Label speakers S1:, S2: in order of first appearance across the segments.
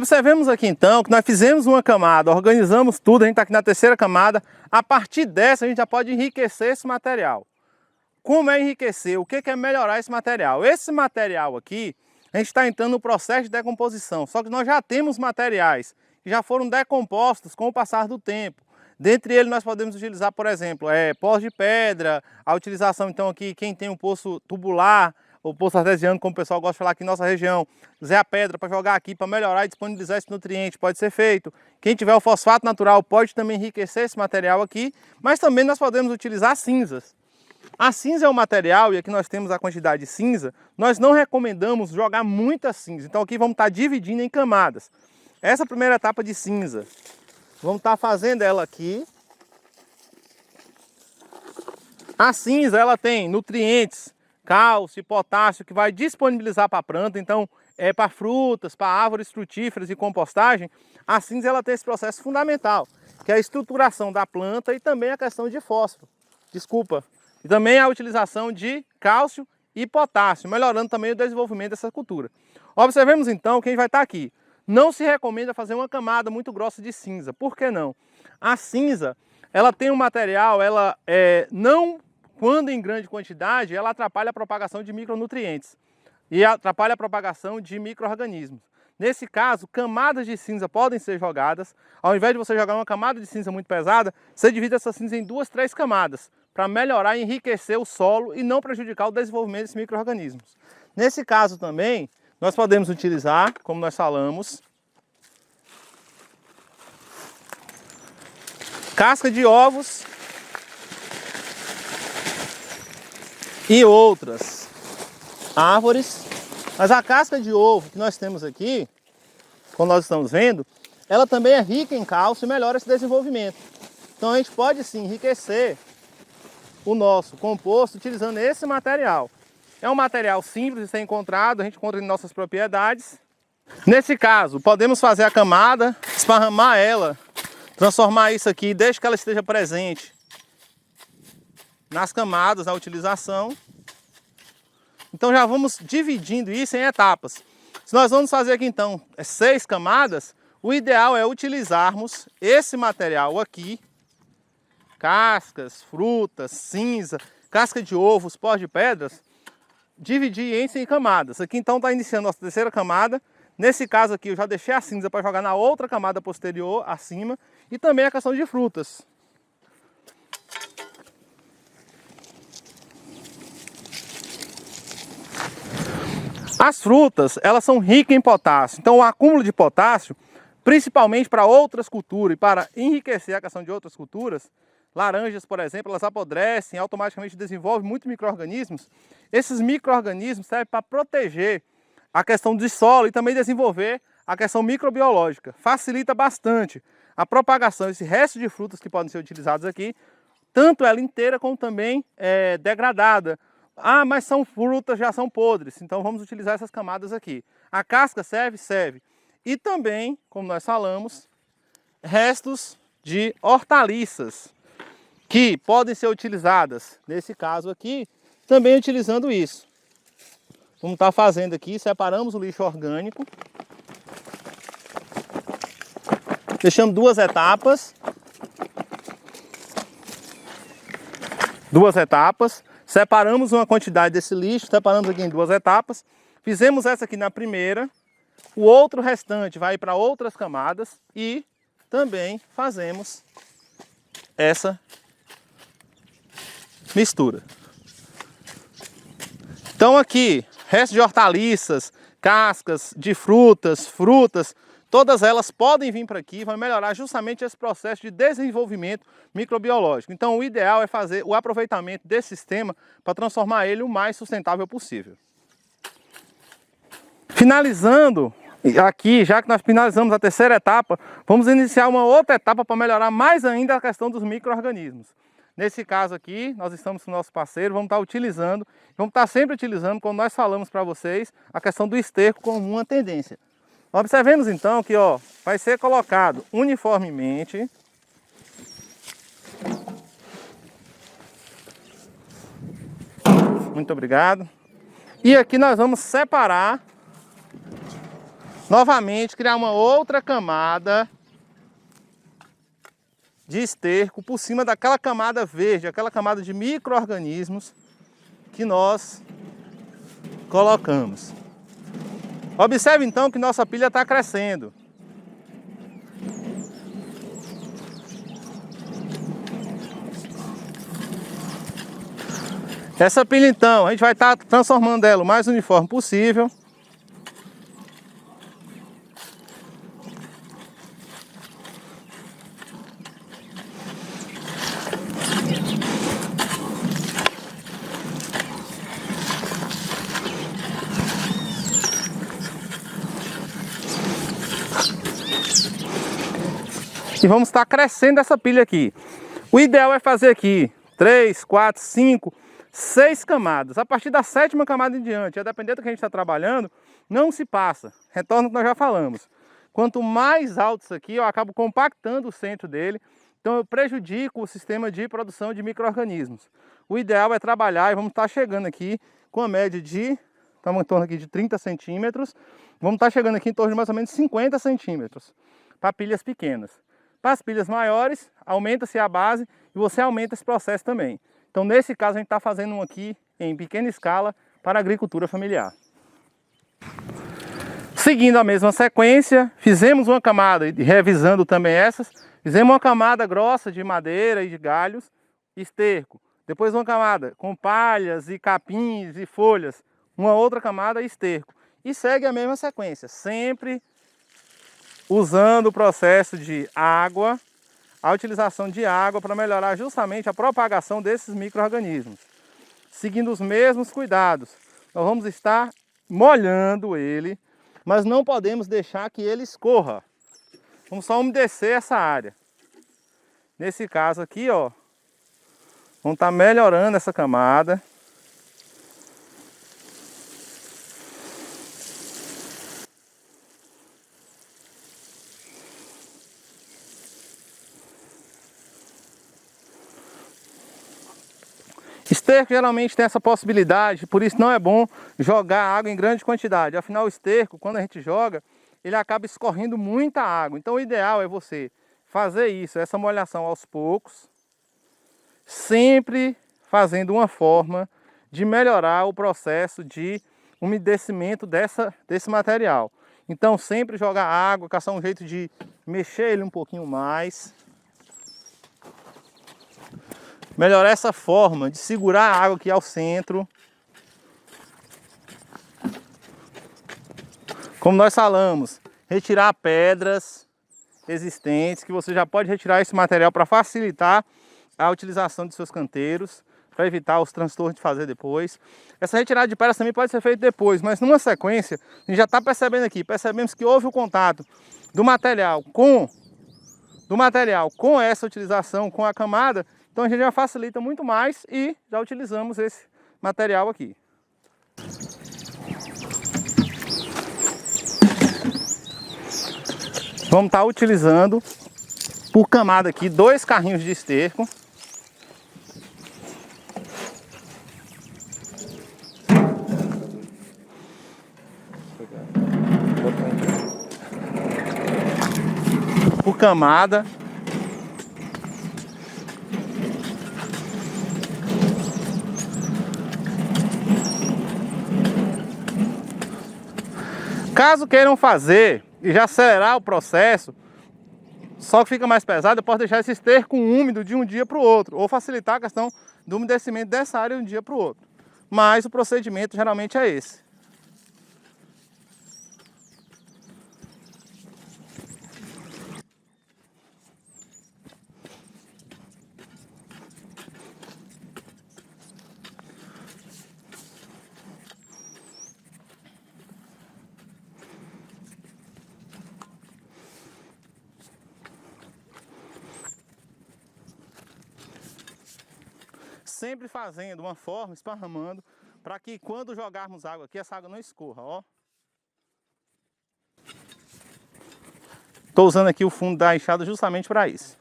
S1: Observemos aqui então que nós fizemos uma camada, organizamos tudo, a gente está aqui na terceira camada. A partir dessa a gente já pode enriquecer esse material. Como é enriquecer? O que é melhorar esse material? Esse material aqui, a gente está entrando no processo de decomposição, só que nós já temos materiais que já foram decompostos com o passar do tempo. Dentre eles nós podemos utilizar, por exemplo, pós de pedra, a utilização então aqui, quem tem um poço tubular, ou poço artesiano, como o pessoal gosta de falar aqui em nossa região, usar a pedra para jogar aqui, para melhorar e disponibilizar esse nutriente, pode ser feito. Quem tiver o fosfato natural pode também enriquecer esse material aqui, mas também nós podemos utilizar cinzas. A cinza é um material, e aqui nós temos a quantidade de cinza, nós não recomendamos jogar muita cinza, então aqui vamos estar dividindo em camadas. Essa primeira etapa de cinza, vamos estar fazendo ela aqui. A cinza ela tem nutrientes, cálcio e potássio que vai disponibilizar para a planta, então para frutas, para árvores frutíferas e compostagem, a cinza ela tem esse processo fundamental, que é a estruturação da planta e também a questão de fósforo, e também a utilização de cálcio e potássio, melhorando também o desenvolvimento dessa cultura. Observemos então que a gente vai estar aqui. Não se recomenda fazer uma camada muito grossa de cinza. Por que não? A cinza, ela tem um material, ela não, quando em grande quantidade, ela atrapalha a propagação de micronutrientes e atrapalha a propagação de micro-organismos. Nesse caso, camadas de cinza podem ser jogadas. Ao invés de você jogar uma camada de cinza muito pesada, você divide essa cinza em 2, 3 camadas, para melhorar e enriquecer o solo e não prejudicar o desenvolvimento desses micro-organismos. Nesse caso também, nós podemos utilizar, como nós falamos, casca de ovos e outras árvores. Mas a casca de ovo que nós temos aqui, como nós estamos vendo, ela também é rica em cálcio e melhora esse desenvolvimento. Então a gente pode sim enriquecer o nosso composto utilizando esse material. É um material simples de ser encontrado, a gente encontra em nossas propriedades. Nesse caso, podemos fazer a camada, esparramar ela, transformar isso aqui, desde que ela esteja presente nas camadas da utilização. Então já vamos dividindo isso em etapas. Se nós vamos fazer aqui então 6 camadas, o ideal é utilizarmos esse material aqui, cascas, frutas, cinza, casca de ovos, pó de pedras, dividir em camadas. Aqui então está iniciando a nossa terceira camada. Nesse caso aqui eu já deixei a cinza para jogar na outra camada posterior, acima, e também a questão de frutas. As frutas, elas são ricas em potássio, então o acúmulo de potássio, principalmente para outras culturas e para enriquecer a questão de outras culturas, laranjas, por exemplo, elas apodrecem, automaticamente desenvolvem muitos micro-organismos. Esses micro-organismos servem para proteger a questão de solo e também desenvolver a questão microbiológica. Facilita bastante a propagação desse resto de frutas que podem ser utilizados aqui, tanto ela inteira como também degradada. Ah, mas são frutas, já são podres, então vamos utilizar essas camadas aqui. A casca serve? Serve. E também, como nós falamos, restos de hortaliças, que podem ser utilizadas, nesse caso aqui, também utilizando isso. Vamos estar fazendo aqui, separamos o lixo orgânico. Deixamos 2 etapas. 2 etapas. Separamos uma quantidade desse lixo, separamos aqui em 2 etapas. Fizemos essa aqui na primeira. O outro restante vai para outras camadas e também fazemos essa mistura. Então aqui, resto de hortaliças, cascas de frutas, todas elas podem vir para aqui e vão melhorar justamente esse processo de desenvolvimento microbiológico. Então o ideal é fazer o aproveitamento desse sistema para transformar ele o mais sustentável possível. Finalizando aqui, já que nós finalizamos a terceira etapa, vamos iniciar uma outra etapa para melhorar mais ainda a questão dos micro-organismos. Nesse caso aqui, nós estamos com o nosso parceiro, vamos estar utilizando, vamos estar sempre utilizando, como nós falamos para vocês, a questão do esterco como uma tendência. Observemos então que vai ser colocado uniformemente Muito obrigado. E aqui nós vamos separar novamente criar uma outra camada de esterco por cima daquela camada verde, aquela camada de micro-organismos que nós colocamos. Observe então que nossa pilha está crescendo. Essa pilha então, a gente vai estar transformando ela o mais uniforme possível. E vamos estar crescendo essa pilha aqui. O ideal é fazer aqui 3, 4, 5, 6 camadas. A partir da 7ª camada em diante, a depender do que a gente está trabalhando, não se passa. Retorno ao que nós já falamos. Quanto mais alto isso aqui, eu acabo compactando o centro dele. Então eu prejudico o sistema de produção de micro-organismos. O ideal é trabalhar, e vamos estar chegando aqui com a média de, estamos em torno aqui de 30 centímetros. Vamos estar chegando aqui em torno de mais ou menos 50 centímetros para pilhas pequenas. Para as pilhas maiores, aumenta-se a base e você aumenta esse processo também. Então, nesse caso, a gente está fazendo um aqui em pequena escala para a agricultura familiar. Seguindo a mesma sequência, fizemos uma camada, revisando também essas, fizemos uma camada grossa de madeira e de galhos, esterco. Depois uma camada com palhas e capins e folhas, uma outra camada esterco. E segue a mesma sequência, sempre usando o processo de água, a utilização de água para melhorar justamente a propagação desses micro-organismos. Seguindo os mesmos cuidados, nós vamos estar molhando ele, mas não podemos deixar que ele escorra. Vamos só umedecer essa área. Nesse caso aqui, ó, vamos estar melhorando essa camada. Esterco geralmente tem essa possibilidade, por isso não é bom jogar água em grande quantidade. Afinal, o esterco, quando a gente joga, ele acaba escorrendo muita água. Então o ideal é você fazer isso, essa molhação aos poucos, sempre fazendo uma forma de melhorar o processo de umedecimento desse material. Então sempre jogar água, caçar um jeito de mexer ele um pouquinho mais. Melhorar essa forma de segurar a água aqui ao centro. Como nós falamos, retirar pedras existentes, que você já pode retirar esse material para facilitar a utilização de seus canteiros, para evitar os transtornos de fazer depois. Essa retirada de pedras também pode ser feita depois, mas numa sequência, a gente já está percebendo aqui, percebemos que houve o contato do material com essa utilização, com a camada. Então a gente já facilita muito mais e já utilizamos esse material aqui. Vamos estar utilizando por camada aqui 2 carrinhos de esterco. Por camada. Caso queiram fazer e já acelerar o processo, só que fica mais pesado, eu posso deixar esse esterco úmido de um dia para o outro, ou facilitar a questão do umedecimento dessa área de um dia para o outro. Mas o procedimento geralmente é esse. Sempre fazendo uma forma, esparramando, para que quando jogarmos água aqui, essa água não escorra, ó. Estou usando aqui o fundo da enxada justamente para isso.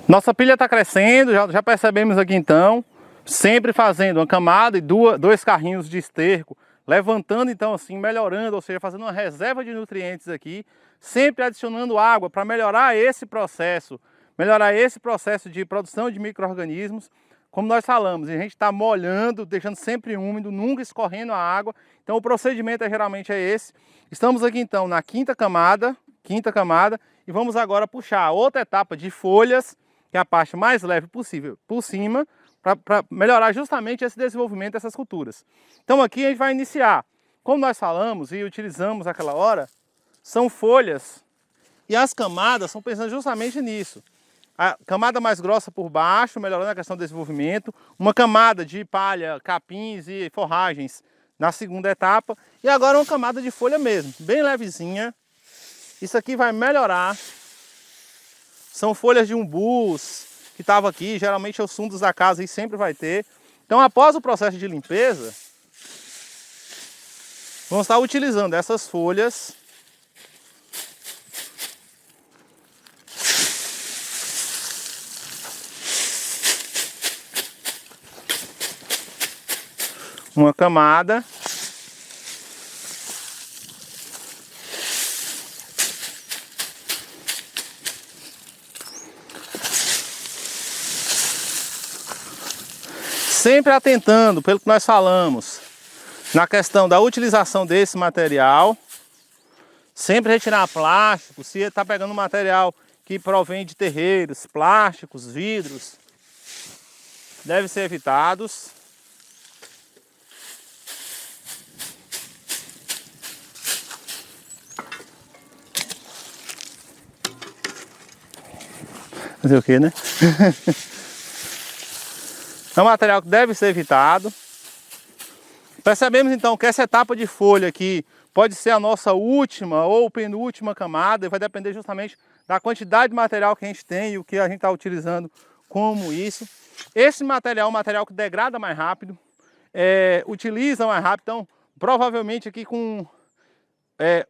S1: Nossa pilha está crescendo, já percebemos aqui então. Sempre fazendo uma camada e dois carrinhos de esterco, levantando então assim, melhorando, ou seja, fazendo uma reserva de nutrientes aqui, sempre adicionando água para melhorar esse processo de produção de micro-organismos. Como nós falamos, a gente está molhando, deixando sempre úmido, nunca escorrendo a água. Então o procedimento geralmente é esse. Estamos aqui então na quinta camada, e vamos agora puxar outra etapa de folhas, que é a parte mais leve possível, por cima, para melhorar justamente esse desenvolvimento dessas culturas. Então aqui a gente vai iniciar, como nós falamos e utilizamos naquela hora, são folhas e as camadas são pensando justamente nisso. A camada mais grossa por baixo, melhorando a questão do desenvolvimento, uma camada de palha, capins e forragens na segunda etapa, e agora uma camada de folha mesmo, bem levezinha. Isso aqui vai melhorar. São folhas de umbus que estavam aqui, geralmente os fundos da casa e sempre vai ter. Então após o processo de limpeza, vamos estar utilizando essas folhas uma camada sempre atentando pelo que nós falamos na questão da utilização desse material, sempre retirar plástico. Se está pegando material que provém de terreiros, plásticos, vidros, devem ser evitados. Fazer o que, né? É um material que deve ser evitado. Percebemos então que essa etapa de folha aqui pode ser a nossa última ou penúltima camada, e vai depender justamente da quantidade de material que a gente tem e o que a gente está utilizando como isso. Esse material é um material que degrada mais rápido, utiliza mais rápido, então provavelmente aqui com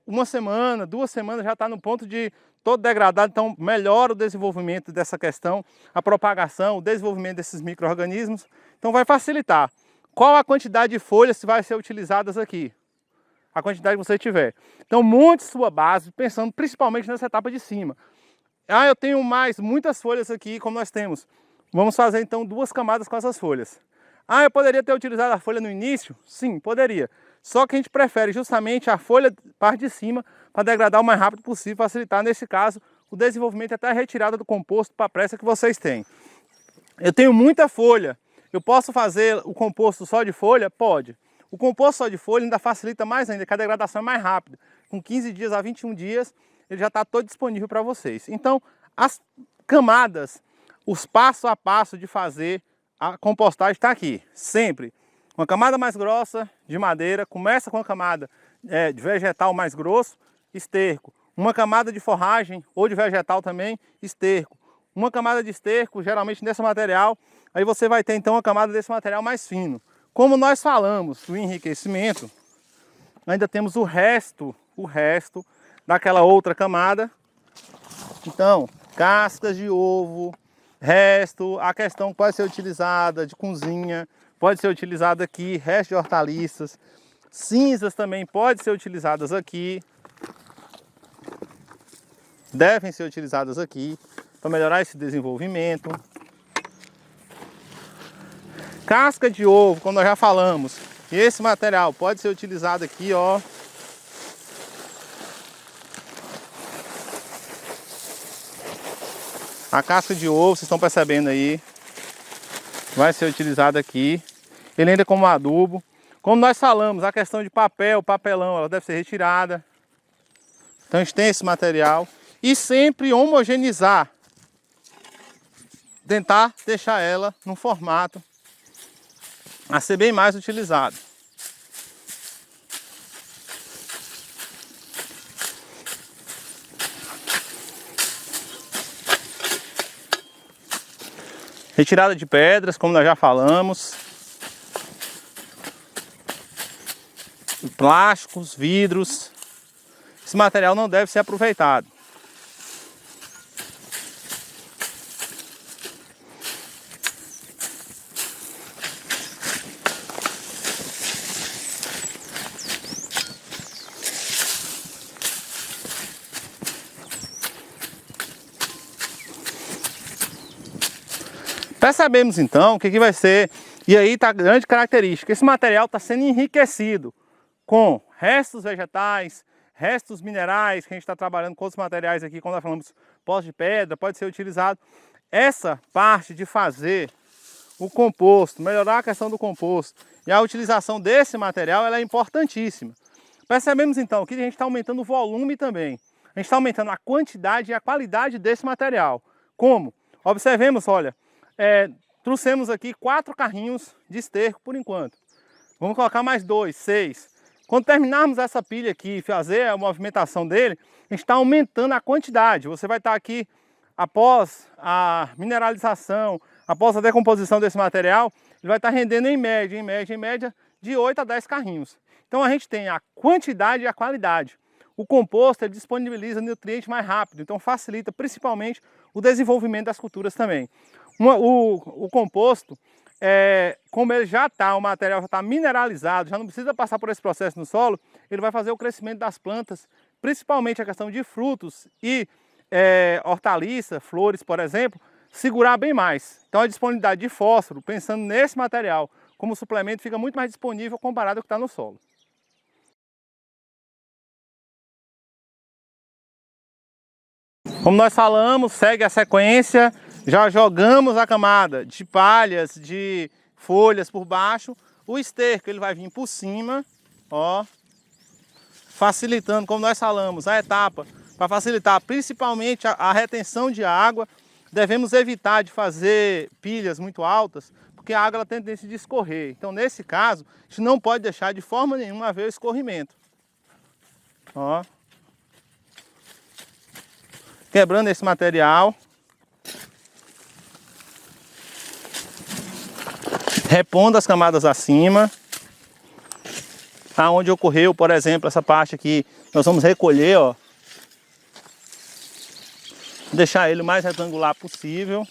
S1: uma semana, 2 semanas já está no ponto de todo degradado, então melhora o desenvolvimento dessa questão, a propagação, o desenvolvimento desses micro-organismos, então vai facilitar. Qual a quantidade de folhas que vai ser utilizadas aqui? A quantidade que você tiver. Então monte sua base, pensando principalmente nessa etapa de cima. Ah, eu tenho muitas folhas aqui, como nós temos. Vamos fazer então 2 camadas com essas folhas. Ah, eu poderia ter utilizado a folha no início? Sim, poderia. Só que a gente prefere justamente a folha parte de cima para degradar o mais rápido possível, facilitar nesse caso o desenvolvimento e até a retirada do composto para a pressa que vocês têm. Eu tenho muita folha, eu posso fazer o composto só de folha? Pode. O composto só de folha ainda facilita mais ainda, que a degradação é mais rápida. Com 15 dias a 21 dias ele já está todo disponível para vocês. Então as camadas, os passo a passo de fazer a compostagem está aqui, sempre. Uma camada mais grossa de madeira, começa com a camada de vegetal mais grosso, esterco. Uma camada de forragem ou de vegetal também, esterco. Uma camada de esterco, geralmente nesse material, aí você vai ter então uma camada desse material mais fino. Como nós falamos do enriquecimento, ainda temos o resto daquela outra camada. Então, cascas de ovo, resto, a questão pode ser utilizada de cozinha, pode ser utilizada aqui, resto de hortaliças, cinzas também podem ser utilizadas aqui, devem ser utilizadas aqui para melhorar esse desenvolvimento. Casca de ovo, como nós já falamos, esse material pode ser utilizado aqui, ó. A casca de ovo, vocês estão percebendo aí, vai ser utilizado aqui. Ele ainda como adubo. Como nós falamos, a questão de papelão, ela deve ser retirada. Então a gente tem esse material. E sempre homogeneizar. Tentar deixar ela num formato a ser bem mais utilizado. Retirada de pedras, como nós já falamos. Plásticos, vidros. Esse material não deve ser aproveitado. Percebemos então o que vai ser, e aí está a grande característica, esse material está sendo enriquecido com restos vegetais, restos minerais, que a gente está trabalhando com outros materiais aqui, quando nós falamos pós de pedra, pode ser utilizado. Essa parte de fazer o composto, melhorar a questão do composto e a utilização desse material, ela é importantíssima. Percebemos então que a gente está aumentando o volume também. A gente está aumentando a quantidade e a qualidade desse material. Como? Observemos, olha, trouxemos aqui 4 carrinhos de esterco por enquanto. Vamos colocar mais 2, 6. Quando terminarmos essa pilha aqui e fazer a movimentação dele, a gente está aumentando a quantidade. Você vai estar aqui, após a mineralização, após a decomposição desse material, ele vai estar rendendo em média, de 8 a 10 carrinhos. Então a gente tem a quantidade e a qualidade. O composto ele disponibiliza nutrientes mais rápido, então facilita principalmente o desenvolvimento das culturas também. O composto, como ele já está, o material já está mineralizado, já não precisa passar por esse processo no solo, ele vai fazer o crescimento das plantas, principalmente a questão de frutos e hortaliça, flores, por exemplo, segurar bem mais. Então a disponibilidade de fósforo, pensando nesse material como suplemento, fica muito mais disponível comparado ao que está no solo. Como nós falamos, segue a sequência, já jogamos a camada de palhas, de folhas por baixo, o esterco ele vai vir por cima, ó, facilitando, como nós falamos, a etapa, para facilitar principalmente a retenção de água. Devemos evitar de fazer pilhas muito altas, porque a água ela tem tendência de escorrer. Então, nesse caso, a gente não pode deixar de forma nenhuma haver o escorrimento. Ó. Quebrando esse material. Repondo as camadas acima. Aonde ocorreu, por exemplo, essa parte aqui, nós vamos recolher, ó. Deixar ele o mais retangular possível.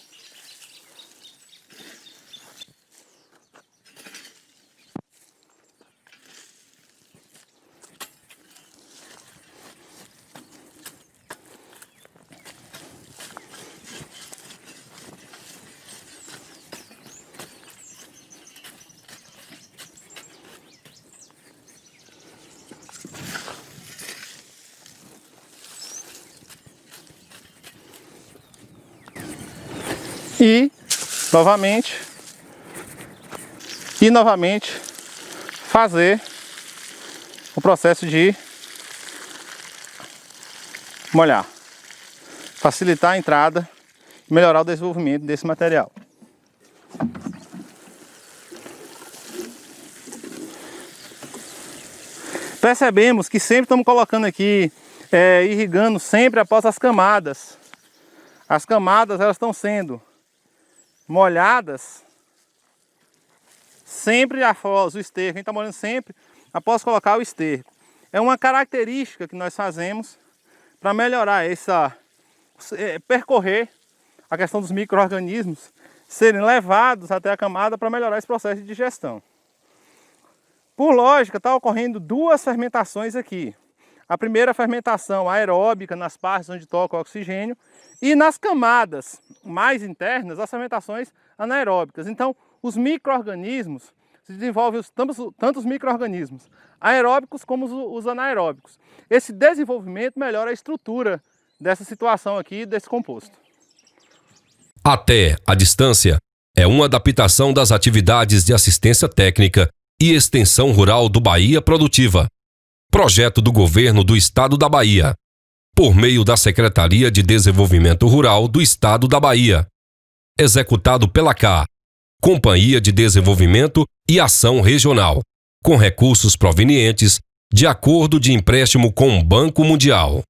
S1: E novamente fazer o processo de molhar, facilitar a entrada e melhorar o desenvolvimento desse material. Percebemos que sempre estamos colocando aqui, irrigando sempre após as camadas. As camadas elas estão sendo molhadas sempre após o esterco. A gente está molhando sempre após colocar o esterco. É uma característica que nós fazemos para melhorar percorrer a questão dos micro-organismos serem levados até a camada para melhorar esse processo de digestão. Por lógica, está ocorrendo 2 fermentações aqui. A primeira fermentação aeróbica nas partes onde toca o oxigênio e nas camadas mais internas as fermentações anaeróbicas. Então, os micro-organismos se desenvolvem tanto os micro-organismos aeróbicos como os anaeróbicos. Esse desenvolvimento melhora a estrutura dessa situação aqui, desse composto.
S2: Até a distância é uma adaptação das atividades de assistência técnica e extensão rural do Bahia Produtiva. Projeto do Governo do Estado da Bahia, por meio da Secretaria de Desenvolvimento Rural do Estado da Bahia. Executado pela CA, Companhia de Desenvolvimento e Ação Regional, com recursos provenientes de acordo de empréstimo com o Banco Mundial.